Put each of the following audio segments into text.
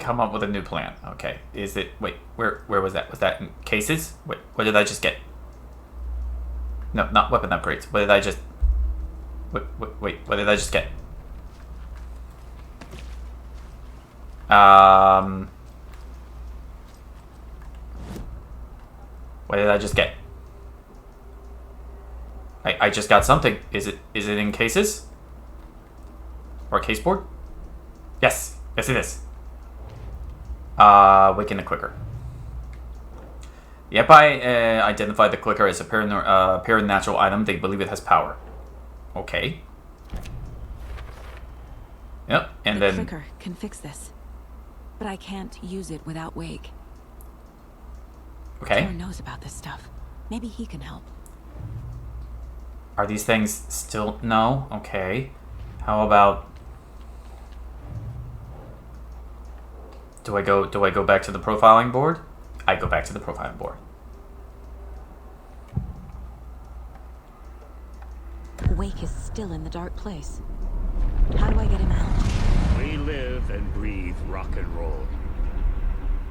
come up with a new plan. Okay. Is it... Wait, where was that? Was that in cases? Wait, what did I just get? No, not weapon upgrades. What did I just... Wait, what did I just get? What did I just get? I just got something. Is it in cases? Or a case board? Yes. Yes, it is. Waken the clicker. Yep, I identified the clicker as a paranatural item. They believe it has power. Okay. Yep, and then... The clicker can fix this. But I can't use it without Wake. Okay. Thor knows about this stuff. Maybe he can help. Are these things still... No? Okay. How about... Do I go back to the profiling board? I go back to the profiling board. Wake is still in the dark place. How do I get him out? We live and breathe rock and roll.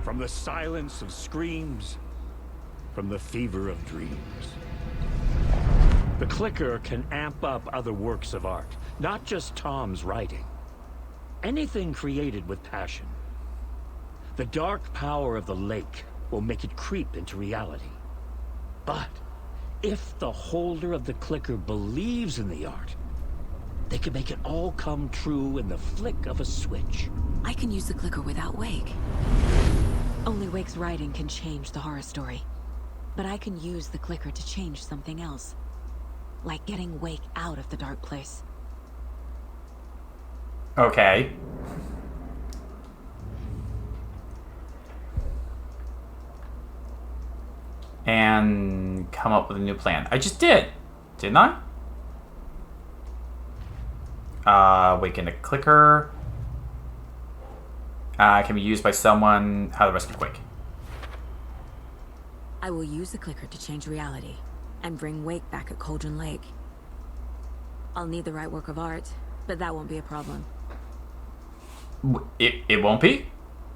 From the silence of screams, from the fever of dreams. The clicker can amp up other works of art, not just Tom's writing. Anything created with passion. The dark power of the lake will make it creep into reality. But if the holder of the clicker believes in the art, they can make it all come true in the flick of a switch. I can use the clicker without Wake. Only Wake's writing can change the horror story. But I can use the clicker to change something else. Like getting Wake out of the dark place. Okay. And come up with a new plan. I just did. Didn't I? Waken a clicker. Can be used by someone. How the rest of Wake. I will use the clicker to change reality. And bring Wake back at Cauldron Lake. I'll need the right work of art. But that won't be a problem. It won't be?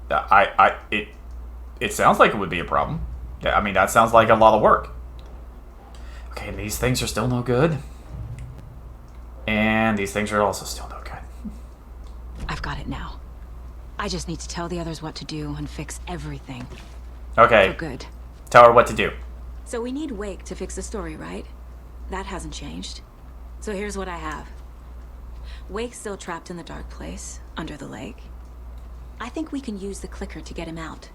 It sounds like it would be a problem. I mean, that sounds like a lot of work. Okay, and these things are still no good. And these things are also still no good. I've got it now. I just need to tell the others what to do and fix everything. Okay. For good. Tell her what to do. So we need Wake to fix the story, right? That hasn't changed. So here's what I have. Wake's still trapped in the dark place, under the lake. I think we can use the clicker to get him out.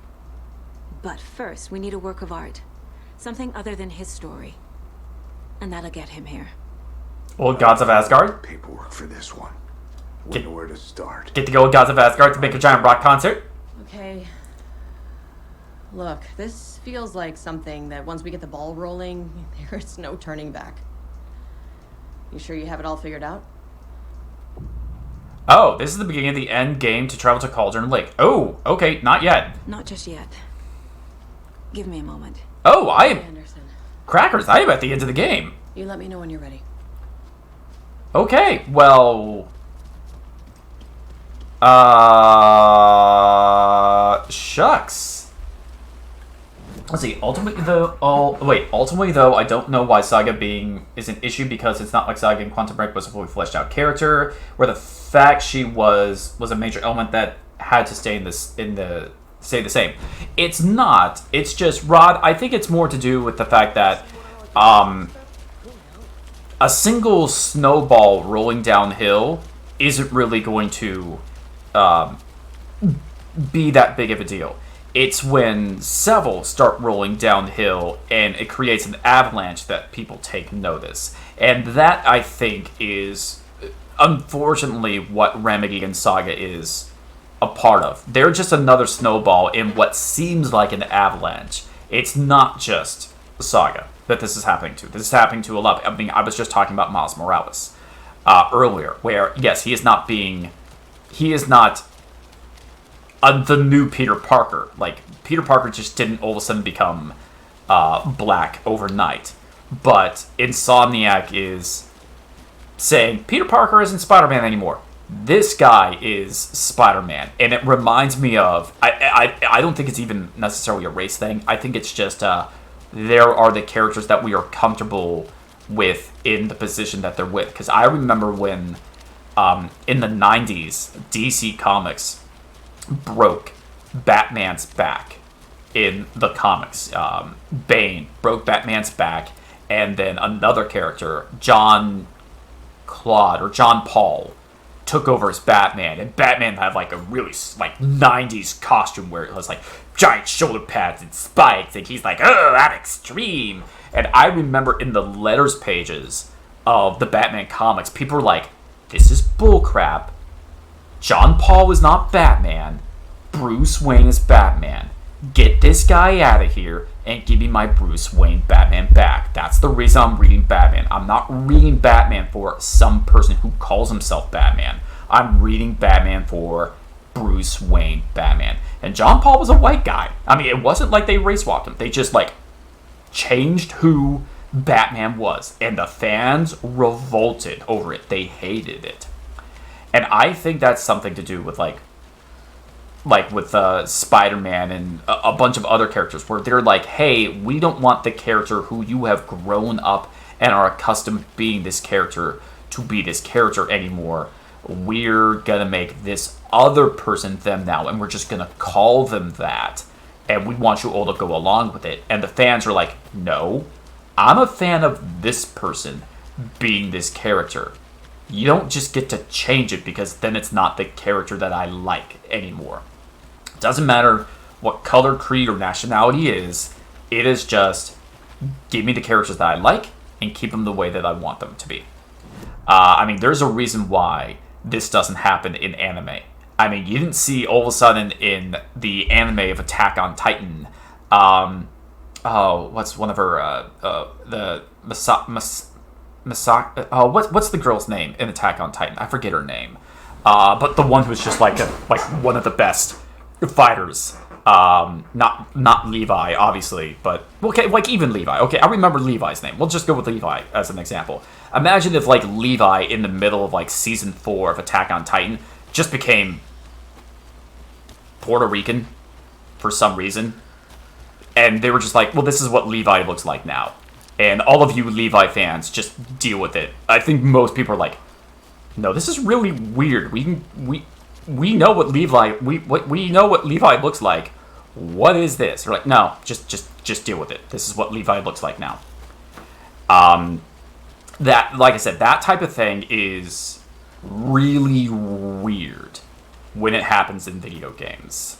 But first, we need a work of art. Something other than his story. And that'll get him here. Old Gods of Asgard? Paperwork for this one. Wouldn't know where to start. Get the old Gods of Asgard to make a giant rock concert? Okay. Look, this feels like something that once we get the ball rolling, there's no turning back. You sure you have it all figured out? Oh, this is the beginning of the end game to travel to Cauldron Lake. Oh, okay, not yet. Not just yet. Give me a moment. Oh, I am... Anderson, Crackers, I am at the end of the game. you let me know when you're ready. Okay, well... Shucks. Let's see, ultimately though... ultimately though, I don't know why Saga is an issue because it's not like Saga in Quantum Break was a fully fleshed out character, where the fact she was a major element that had to stay stay the same. It's not. It's just, Rod, I think it's more to do with the fact that a single snowball rolling downhill isn't really going to be that big of a deal. It's when several start rolling downhill and it creates an avalanche that people take notice. And that, I think, is unfortunately what Remedy and Saga is a part of. They're just another snowball in what seems like an avalanche. It's not just Saga that this is happening to. This is happening to a lot. I mean, I was just talking about Miles Morales earlier, where, yes, he is not the new Peter Parker. Like, Peter Parker just didn't all of a sudden become black overnight. But Insomniac is saying, Peter Parker isn't Spider-Man anymore. This guy is Spider-Man, and it reminds me of... I don't think it's even necessarily a race thing. I think it's just there are the characters that we are comfortable with in the position that they're with. Because I remember when, in the 90s, DC Comics broke Batman's back in the comics. Bane broke Batman's back, and then another character, John Paul, took over as Batman, and Batman had like a really like 90s costume where it was like giant shoulder pads and spikes, and he's like, oh, I'm extreme. And I remember in the letters pages of the Batman comics, people were like, this is bullcrap. John Paul is not Batman. Bruce Wayne is Batman. Get this guy out of here and give me my Bruce Wayne Batman back. That's the reason I'm reading Batman. I'm not reading Batman for some person who calls himself Batman. I'm reading Batman for Bruce Wayne Batman. And John Paul was a white guy. I mean, it wasn't like they race swapped him. They just like changed who Batman was. And the fans revolted over it. They hated it. And I think that's something to do with like with Spider-Man and a bunch of other characters, where they're like, hey, we don't want the character who you have grown up and are accustomed to being this character to be this character anymore. We're gonna make this other person them now, and we're just gonna call them that, and we want you all to go along with it. And the fans are like, no, I'm a fan of this person being this character. You don't just get to change it because then it's not the character that I like anymore. It doesn't matter what color, creed, or nationality is. It is just give me the characters that I like and keep them the way that I want them to be. I mean, there's a reason why this doesn't happen in anime. I mean, you didn't see all of a sudden in the anime of Attack on Titan. What's one of her what's the girl's name in Attack on Titan? I forget her name. But the one who's just like one of the best fighters. Not Levi, obviously, but okay, like even Levi. Okay, I remember Levi's name. We'll just go with Levi as an example. Imagine if like Levi in the middle of like season 4 of Attack on Titan just became Puerto Rican for some reason, and they were just like, well, this is what Levi looks like now. And all of you Levi fans, just deal with it. I think most people are like, no, this is really weird. We know what Levi we know what Levi looks like. What is this? They're like, no, just deal with it. This is what Levi looks like now. That, like I said, that type of thing is really weird when it happens in video games.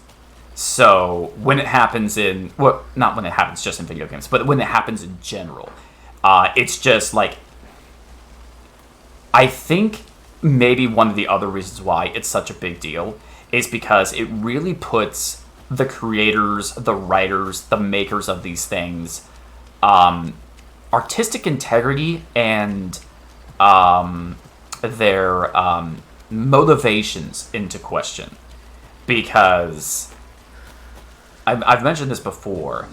So when it happens in, well, not when it happens just in video games, but when it happens in general, it's just like, I think maybe one of the other reasons why it's such a big deal is because it really puts the creators, the writers, the makers of these things, artistic integrity and their motivations into question. Because I've mentioned this before.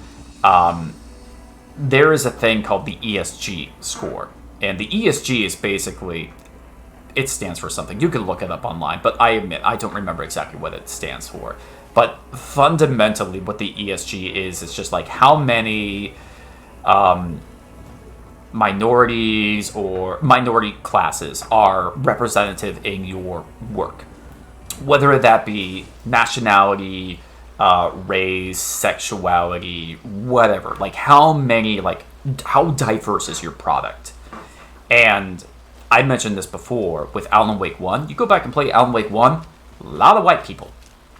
There is a thing called the ESG score. And the ESG is basically, it stands for something. You can look it up online, but I admit I don't remember exactly what it stands for. But fundamentally what the ESG is, it's just like how many minorities or minority classes are representative in your work. Whether that be nationality, race, sexuality, whatever. Like how many, like how diverse is your product? And I mentioned this before with Alan Wake 1. You go back and play Alan Wake 1, a lot of white people.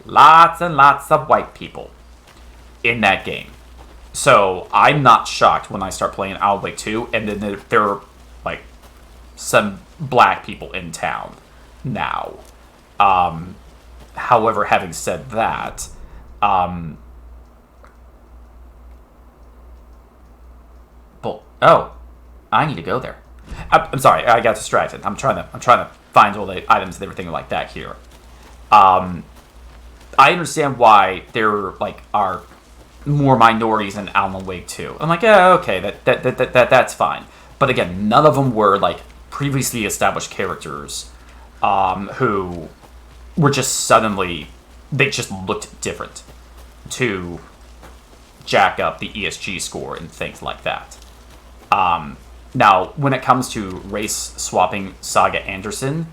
Lots and lots of white people in that game. So I'm not shocked when I start playing Alan Wake 2 and then there are like some black people in town now. However, having said that, I need to go there. I'm sorry, I got distracted. I'm trying to find all the items and everything like that here. I understand why there like are more minorities in Alan Wake 2. I'm like, yeah, okay, that's fine. But again, none of them were like previously established characters who were just suddenly, they just looked different to jack up the ESG score and things like that. Now, when it comes to race swapping Saga Anderson,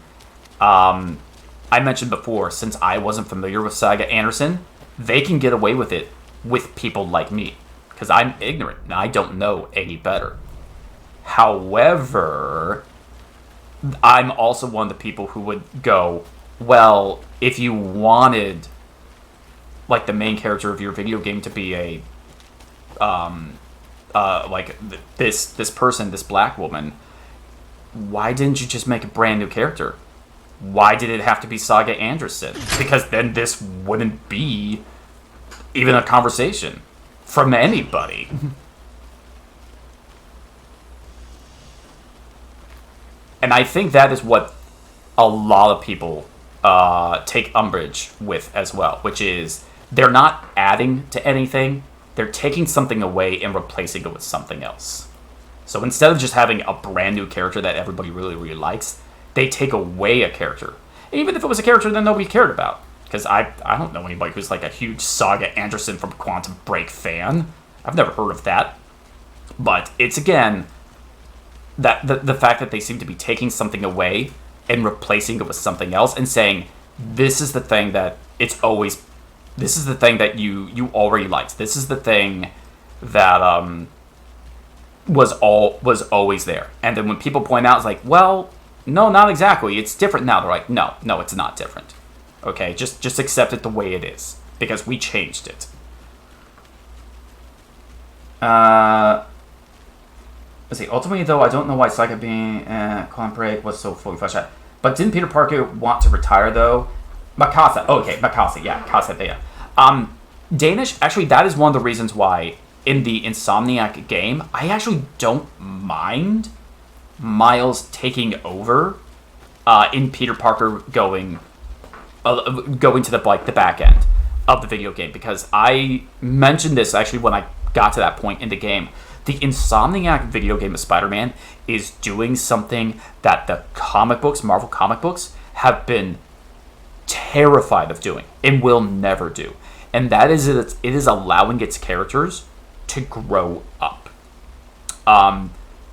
I mentioned before, since I wasn't familiar with Saga Anderson, they can get away with it with people like me, because I'm ignorant and I don't know any better. However, I'm also one of the people who would go, well, if you wanted, like, the main character of your video game to be a, like, this person, this black woman, why didn't you just make a brand new character? Why did it have to be Saga Anderson? Because then this wouldn't be even a conversation from anybody. And I think that is what a lot of people take umbrage with as well, which is they're not adding to anything, they're taking something away and replacing it with something else. So instead of just having a brand new character that everybody really, really likes, they take away a character. And even if it was a character that nobody cared about. Because I don't know anybody who's like a huge Saga Anderson from Quantum Break fan. I've never heard of that. But it's, again, that the fact that they seem to be taking something away and replacing it with something else and saying, this is the thing that it's always, this is the thing that you already liked. This is the thing that was always there. And then when people point out, it's like, well, no, not exactly. It's different now. They're like, no, it's not different. Okay, just accept it the way it is, because we changed it. Let's see. Ultimately, though, I don't know why Saga being Quantum Break was so fully fleshed out. But didn't Peter Parker want to retire, though? Makasa. Okay, Makasa. Yeah, Kasa. Yeah. Danish. Actually, that is one of the reasons why in the Insomniac game, I actually don't mind Miles taking over in Peter Parker going to the back end of the video game, because I mentioned this actually when I got to that point in the game. The Insomniac video game of Spider-Man is doing something that the comic books, Marvel comic books, have been terrified of doing and will never do. And that is it is allowing its characters to grow up.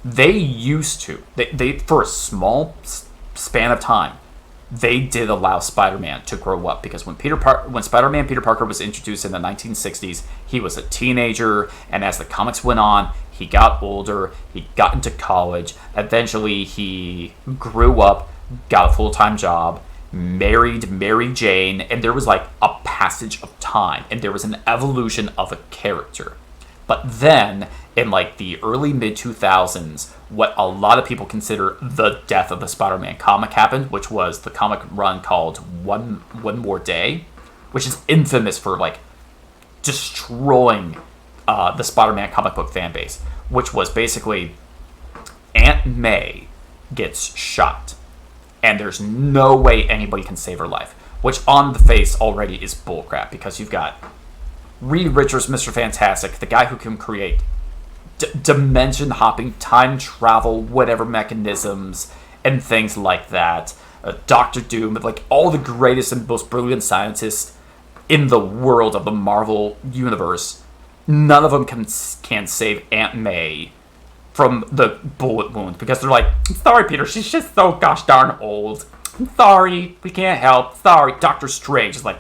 They used to, they for a small span of time, they did allow Spider-Man to grow up, because when Spider-Man Peter Parker was introduced in the 1960s, he was a teenager, and as the comics went on, he got older, he got into college, eventually he grew up, got a full-time job, married Mary Jane, and there was like a passage of time, and there was an evolution of a character. But then, in like the early mid-2000s, what a lot of people consider the death of the Spider-Man comic happened, which was the comic run called One More Day, which is infamous for like destroying the Spider-Man comic book fan base, which was basically Aunt May gets shot, and there's no way anybody can save her life, which on the face already is bullcrap, because you've got Reed Richards, Mr. Fantastic, the guy who can create dimension hopping, time travel, whatever mechanisms, and things like that. Doctor Doom, like all the greatest and most brilliant scientists in the world of the Marvel universe. None of them can save Aunt May from the bullet wound, because they're like, I'm sorry, Peter, she's just so gosh darn old. I'm sorry, we can't help. Sorry, Doctor Strange is like,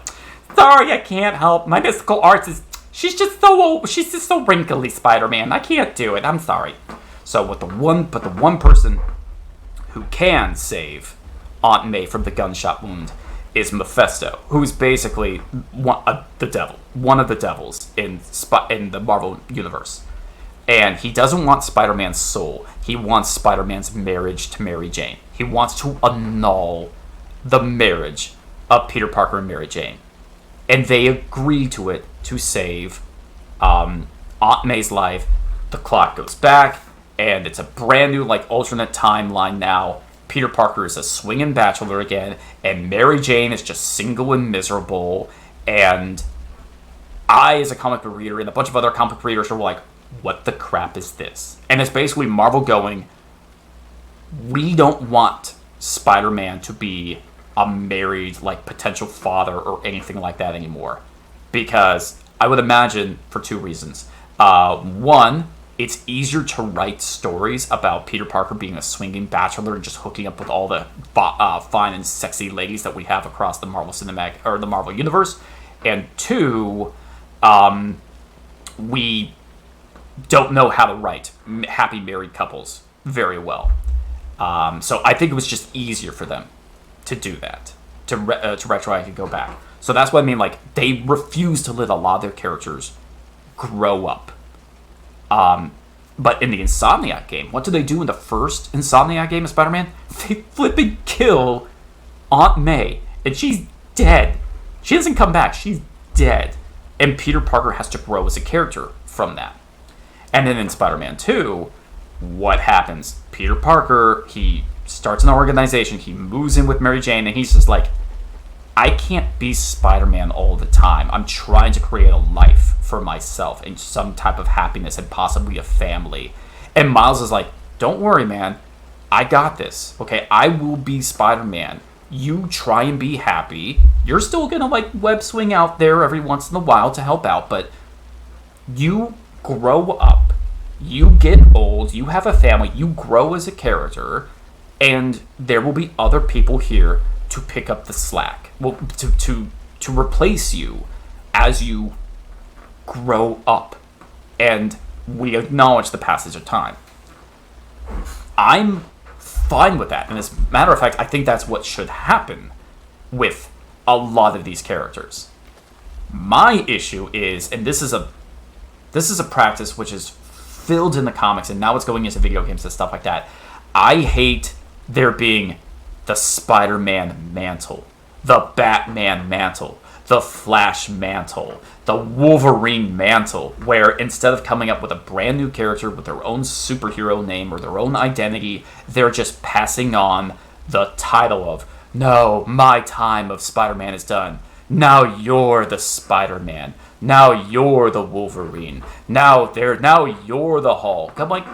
sorry, I can't help. My mystical arts is, she's just so old. She's just so wrinkly, Spider-Man. I can't do it. I'm sorry. So the one person who can save Aunt May from the gunshot wound is Mephisto, who's basically one of the devils in the Marvel universe. And he doesn't want Spider-Man's soul. He wants Spider-Man's marriage to Mary Jane. He wants to annul the marriage of Peter Parker and Mary Jane. And they agree to it to save Aunt May's life. The clock goes back, and it's a brand new, like, alternate timeline now. Peter Parker is a swinging bachelor again, and Mary Jane is just single and miserable. And I, as a comic book reader, and a bunch of other comic book readers are like, what the crap is this? And it's basically Marvel going, we don't want Spider-Man to be a married, like, potential father or anything like that anymore. Because I would imagine for two reasons. One, it's easier to write stories about Peter Parker being a swinging bachelor and just hooking up with all the fine and sexy ladies that we have across the Marvel Cinematic or the Marvel Universe. And two, we don't know how to write happy married couples very well. So I think it was just easier for them to do that, to retroactively go back. So that's what I mean. Like, they refuse to let a lot of their characters grow up. But in the Insomniac game, what do they do in the first Insomniac game of Spider-Man? They flipping kill Aunt May, and she's dead. She doesn't come back. She's dead. And Peter Parker has to grow as a character from that. And then in Spider-Man 2, what happens? Peter Parker, he starts an organization. He moves in with Mary Jane, and he's just like, I can't be Spider-Man all the time. I'm trying to create a life for myself and some type of happiness and possibly a family. And Miles is like, don't worry, man. I got this. Okay, I will be Spider-Man. You try and be happy. You're still gonna, like, web swing out there every once in a while to help out, but you grow up. You get old. You have a family. You grow as a character. And there will be other people here to pick up the slack. Well, to replace you as you grow up. And we acknowledge the passage of time. I'm fine with that. And as a matter of fact, I think that's what should happen with a lot of these characters. My issue is, and this is a practice which is filled in the comics, and now it's going into video games and stuff like that. I hate there being the Spider-Man mantle, the Batman mantle, the Flash mantle, the Wolverine mantle, where instead of coming up with a brand new character with their own superhero name or their own identity, they're just passing on the title of, no, my time of Spider-Man is done. Now you're the Spider-Man. Now you're the Wolverine. Now you're the Hulk. I'm like,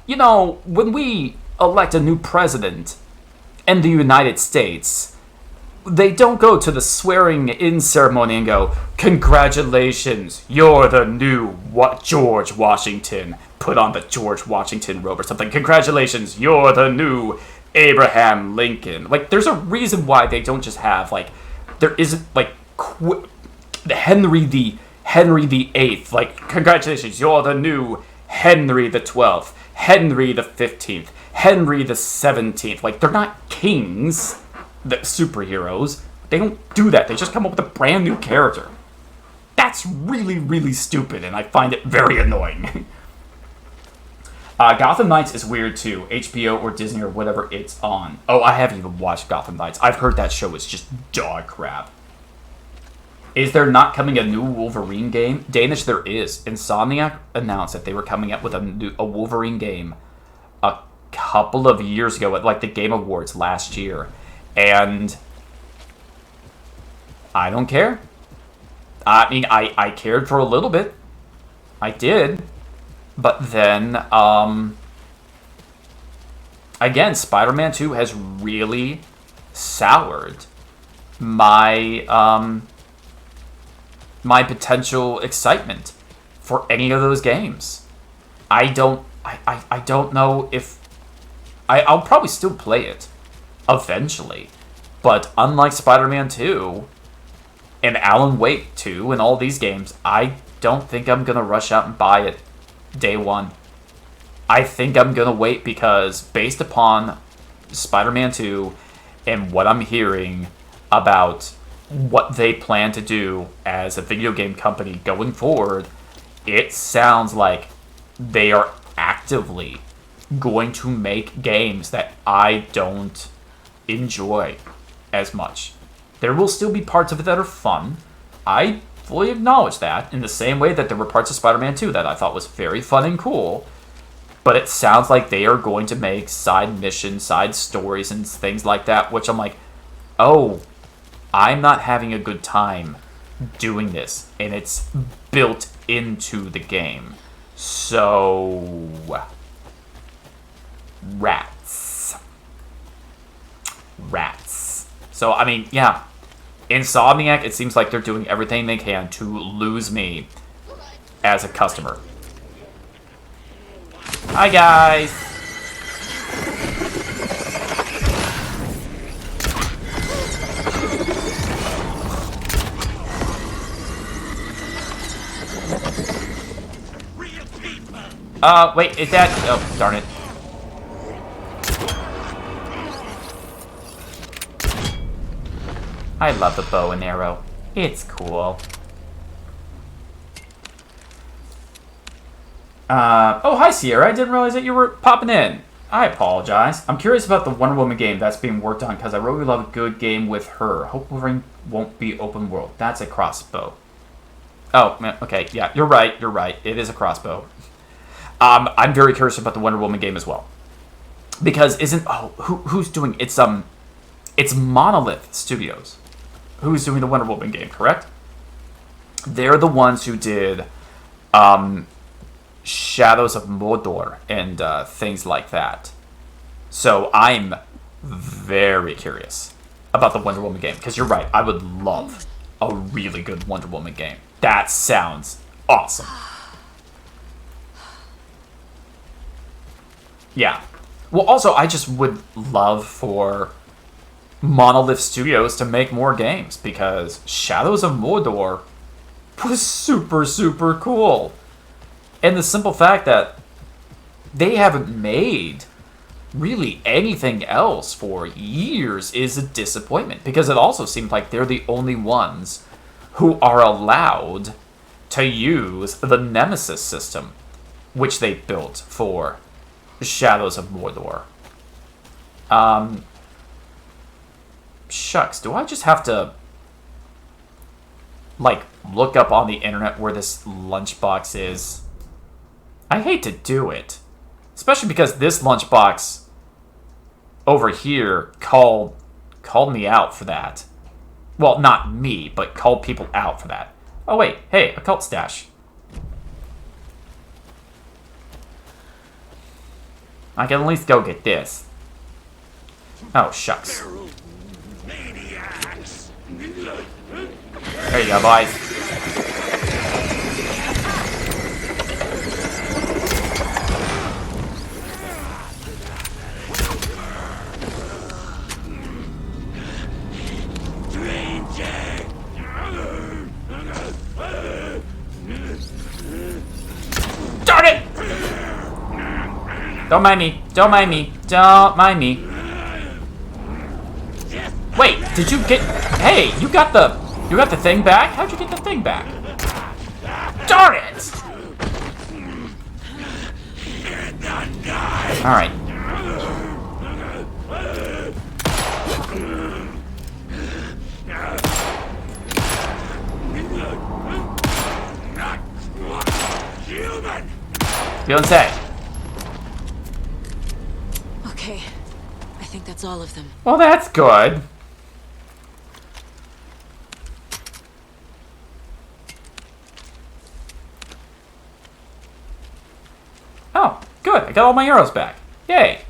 you know, when we elect a new president in the United States, they don't go to the swearing-in ceremony and go, congratulations, you're the new George Washington. Put on the George Washington robe or something. Congratulations, you're the new Abraham Lincoln. Like, there's a reason why they don't just have, like, there isn't, like, Henry the VIII. Like, congratulations, you're the new Henry the 12th, Henry the 15th, Henry the 17th. Like, they're not kings, the superheroes. They don't do that. They just come up with a brand new character. That's really, really stupid, and I find it very annoying. Gotham Knights is weird too. HBO or Disney or whatever it's on. Oh, I haven't even watched Gotham Knights. I've heard that show is just dog crap. Is there not coming a new Wolverine game? Danish, there is. Insomniac announced that they were coming up with a Wolverine game a couple of years ago at, like, the Game Awards last year. And I don't care. I mean, I cared for a little bit. I did. But then, again, Spider-Man 2 has really soured my my potential excitement for any of those games. I don't know if I'll probably still play it eventually, but unlike Spider-Man 2 and Alan Wake 2 and all these games, I don't think I'm gonna rush out and buy it day one. I think I'm gonna wait because based upon Spider-Man 2 and what I'm hearing about what they plan to do as a video game company going forward, it sounds like they are actively going to make games that I don't enjoy as much. There will still be parts of it that are fun. I fully acknowledge that, in the same way that there were parts of Spider-Man 2 that I thought was very fun and cool, but it sounds like they are going to make side missions, side stories, and things like that, which I'm like, oh, I'm not having a good time doing this, and it's built into the game. So, rats. rats. So, I mean, yeah. Insomniac, it seems like they're doing everything they can to lose me as a customer. Hi, guys. Wait, is that... Oh, darn it. I love the bow and arrow. It's cool. Oh, hi, Sierra. I didn't realize that you were popping in. I apologize. I'm curious about the Wonder Woman game that's being worked on because I really love a good game with her. Hope Wolverine won't be open world. That's a crossbow. Oh, man, okay. Yeah, you're right. You're right. It is a crossbow. I'm very curious about the Wonder Woman game as well. Because who's doing it's Monolith Studios who's doing the Wonder Woman game, correct? They're the ones who did Shadows of Mordor and things like that. So I'm very curious about the Wonder Woman game because you're right. I would love a really good Wonder Woman game. That sounds awesome. Yeah. Well, also, I just would love for Monolith Studios to make more games because Shadows of Mordor was super, super cool. And the simple fact that they haven't made really anything else for years is a disappointment because it also seems like they're the only ones who are allowed to use the Nemesis system, which they built for Shadows of Mordor. Shucks, do I just have to, like, look up on the internet where this lunchbox is? I hate to do it. Especially because this lunchbox over here called me out for that. Well, not me, but called people out for that. Oh, wait. Hey, occult stash. I can at least go get this. Oh, shucks. There you go, boys. Darn it! Don't mind me. Don't mind me. Don't mind me. Wait, did you get... Hey, you got the thing back? How'd you get the thing back? Darn it! Alright. Feeling safe. Okay, I think that's all of them. Well, that's good. Oh, good. I got all my arrows back. Yay.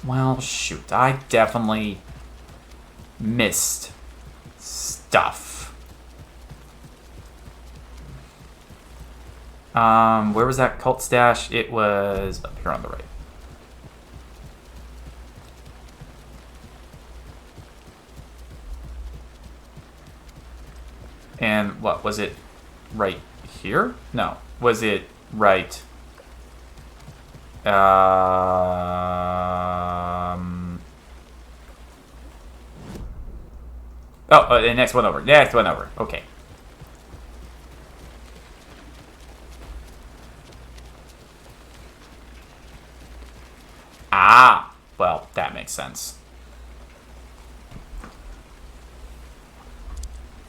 Well, shoot. I definitely missed stuff. Where was that cult stash? It was up here on the right. And what was it? Right here? No. Was it right? Oh, the next one over. Next one over. Okay. Ah, well, that makes sense.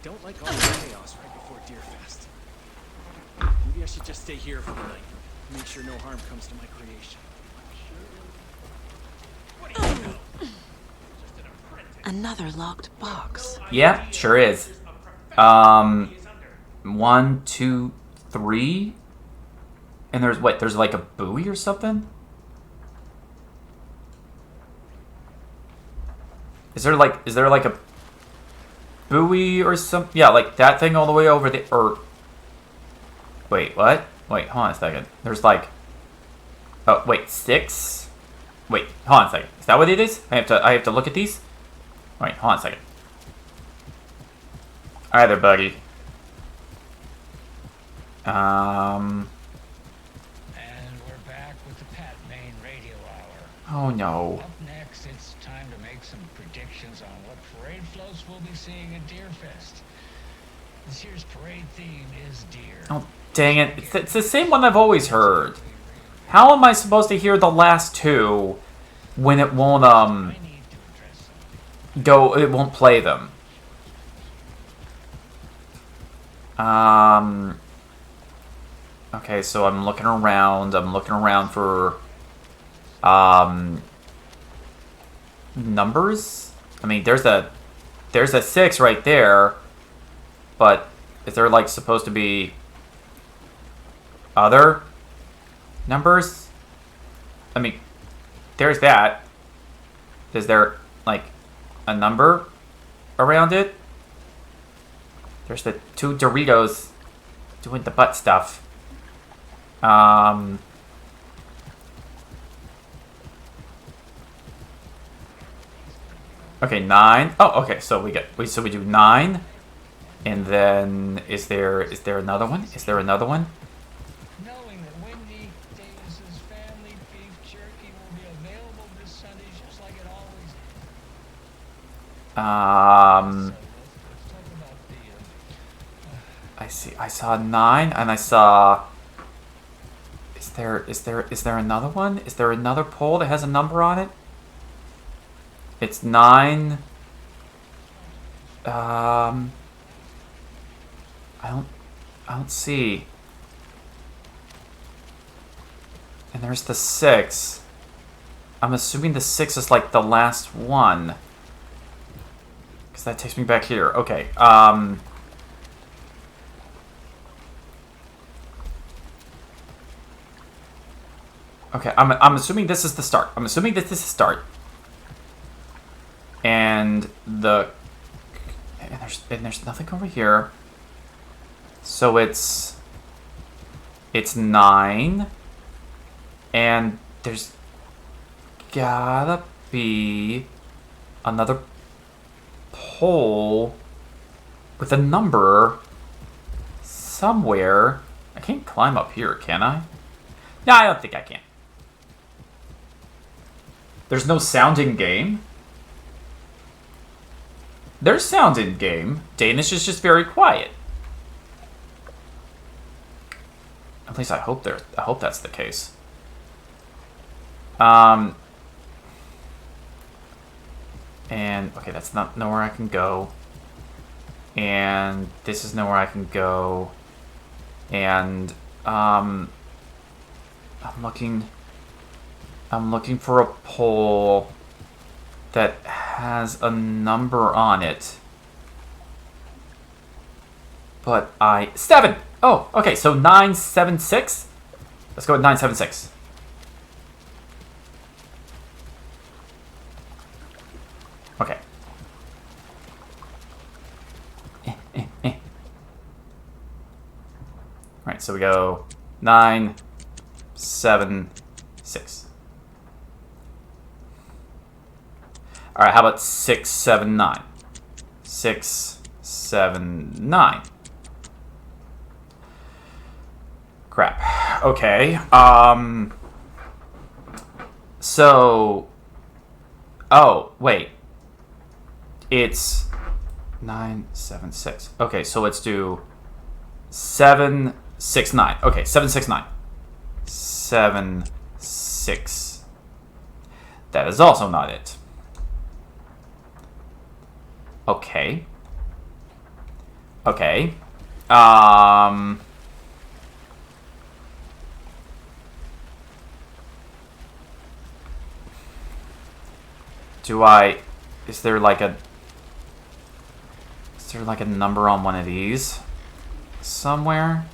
Don't like all the chaos right before Deerfest. Maybe I should just stay here for the night. Make sure no harm comes to my creation. What do you know? Just an apprentice. Another locked box. Yeah, sure is. 1, 2, 3. And there's what? There's like a buoy or something? Is there like a buoy or something? Yeah, like that thing all the way over there. Or wait, what? Wait, hold on a second. There's like, oh wait, 6. Wait, hold on a second. Is that what it is? I have to look at these. Wait, hold on a second. All right, there, buddy. And we're back with the Pat Main Radio Hour. Oh no. Up next, it's time to make some predictions on what parade floats we'll be seeing at Deerfest. This year's parade theme is deer. Oh, dang it. It's the same one I've always heard. How am I supposed to hear the last two when it won't, I need to address something. it won't play them? Okay, so I'm looking around. I'm looking around for, numbers? I mean, there's a 6 right there, but is there, like, supposed to be other numbers? I mean, there's that. Is there, like, a number around it? There's the 2 Doritos doing the butt stuff. Okay, 9. Oh, okay. So we do 9, and then is there another one? Is there another one? Knowing that Wendy Davis's family beef jerky will be available this Sunday just like it always is. So let's talk about the I see. I saw 9, and I saw. Is there another one? Is there another pole that has a number on it? It's 9. I don't see. And there's the 6. I'm assuming the 6 is like the last one. Because that takes me back here. Okay. Okay, I'm assuming this is the start. I'm assuming that this is the start. And there's nothing over here. So it's 9. And there's gotta be another pole with a number somewhere. I can't climb up here, can I? No, I don't think I can. There's no sound in game. There's sound in game. Danish is just very quiet. At least I hope that's the case. And okay, that's not nowhere I can go. And this is nowhere I can go. And I'm looking for a pole that has a number on it. But 7! Oh, okay, so 976? Let's go with 976. Okay. Alright, so we go 9, 7, 6. Alright, how about 6, 7, 9? 6, 7, 9. Crap. Okay. So. Oh, wait. It's 9, 7, 6. Okay, so let's do 7, 6, 9. Okay, 7, 6, 9. 7, 6. That is also not it. Okay. Okay. Is there like a number on one of these somewhere?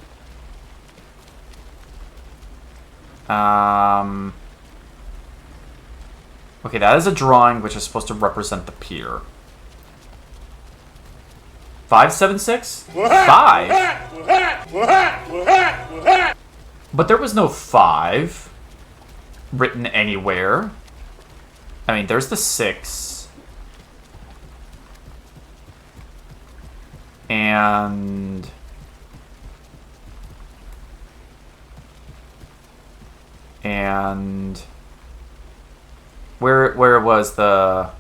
Okay, that is a drawing which is supposed to represent the pier. 576? 5? But there was no 5 written anywhere. I mean, there's the 6. And... Where was the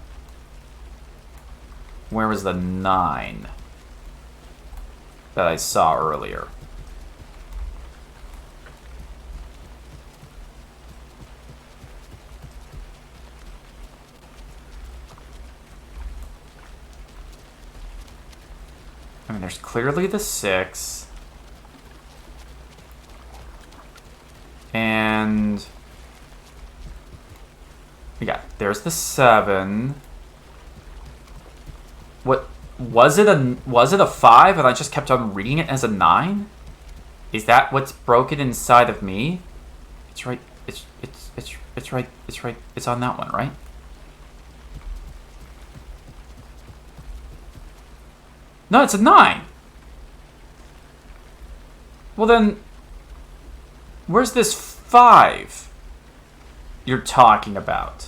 9 that I saw earlier? I mean, there's clearly the 6. And... yeah, there's the 7. What... Was it a 5 and I just kept on reading it as a 9? Is that what's broken inside of me? It's right. It's right. It's right. It's on that one, right? No, it's a 9. Well then, where's this 5 you're talking about?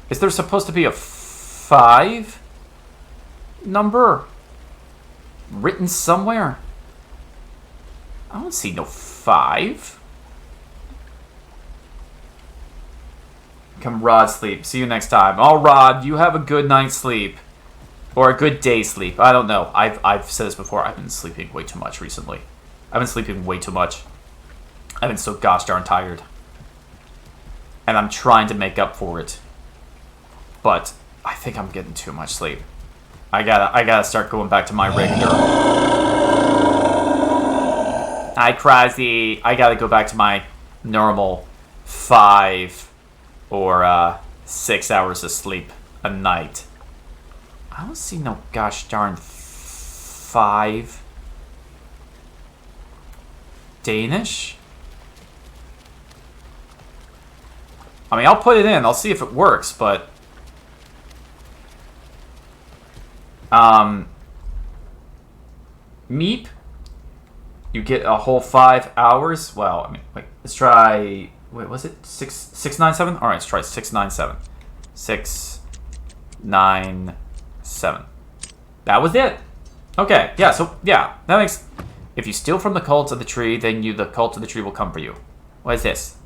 Is there supposed to be a 5 number written somewhere? I don't see no 5. Come, Rod, sleep. See you next time. Oh, Rod, you have a good night's sleep. Or a good day's sleep. I don't know. I've said this before. I've been sleeping way too much recently. I've been sleeping way too much. I've been so gosh darn tired. And I'm trying to make up for it. But I think I'm getting too much sleep. I gotta start going back to my regular. Hi, Krasy. I gotta go back to my normal 5 or 6 hours of sleep a night. I don't see no gosh darn 5 Danish. I mean, I'll put it in. I'll see if it works, but Meep, you get a whole 5 hours. Well, I mean, wait, let's try. Wait, was it 697? All right, let's try 697. 697. That was it. Okay, yeah. So yeah, that makes. If you steal from the cult of the tree, then the cult of the tree will come for you. What is this?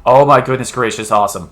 Oh my goodness gracious! Awesome.